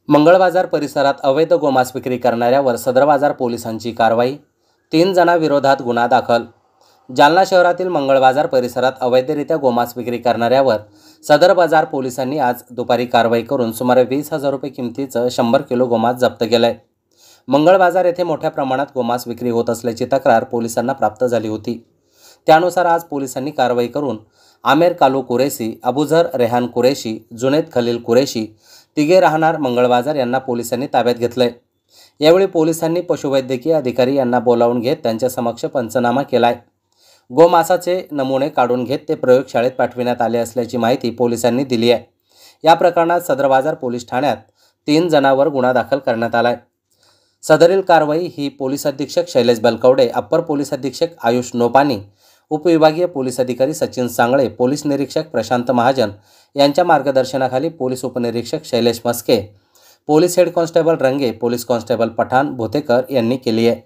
मंगळ बाजार परिसरात अवैध गोमांस विक्री करणाऱ्यावर सदर बाजार पोलिसांची कारवाई। 3 जणांविरोधात गुन्हा दाखल। जालना शहरातील मंगळ बाजार परिसरात अवैधरित्या गोमांस विक्री करणाऱ्यावर सदर बाजार पोलिसांनी आज दुपारी कारवाई करून सुमारे 20,000 रुपये किमतीचं 100 किलो गोमांस जप्त केलंय। मंगळ बाजार येथे मोठ्या प्रमाणात गोमांस विक्री होत असल्याची तक्रार पोलिसांना प्राप्त झाली होती। त्यानुसार आज पोलिसांनी कारवाई करून आमेर कालू कुरेशी, अबूझर रेहान कुरेशी, जुनेद खलील कुरेशी तिघे राहणार मंगळ बाजार यांना पोलिसांनी ताब्यात घेतलंय। यावेळी पोलिसांनी पशुवैद्यकीय अधिकारी यांना बोलावून घेत त्यांच्या समक्ष पंचनामा केलाय। गोमांसाचे नमुने काढून घेत ते प्रयोगशाळेत पाठविण्यात आले असल्याची माहिती पोलिसांनी दिली आहे। या प्रकरणात सदर बाजार पोलीस ठाण्यात 3 जणांवर गुन्हा दाखल करण्यात आलाय। सदरील कारवाई ही पोलीस अधीक्षक शैलेश बलकवडे, अप्पर पोलीस अधीक्षक आयुष नोपानी, उपविभागीय पोलीस अधिकारी सचिन सांगळे, पोलीस निरीक्षक प्रशांत महाजन यांच्या मार्गदर्शनाखाली पोलीस उपनिरीक्षक Shailesh Maske, police head constable Range, police constable Pathan Bhotekar यांनी केली आहे।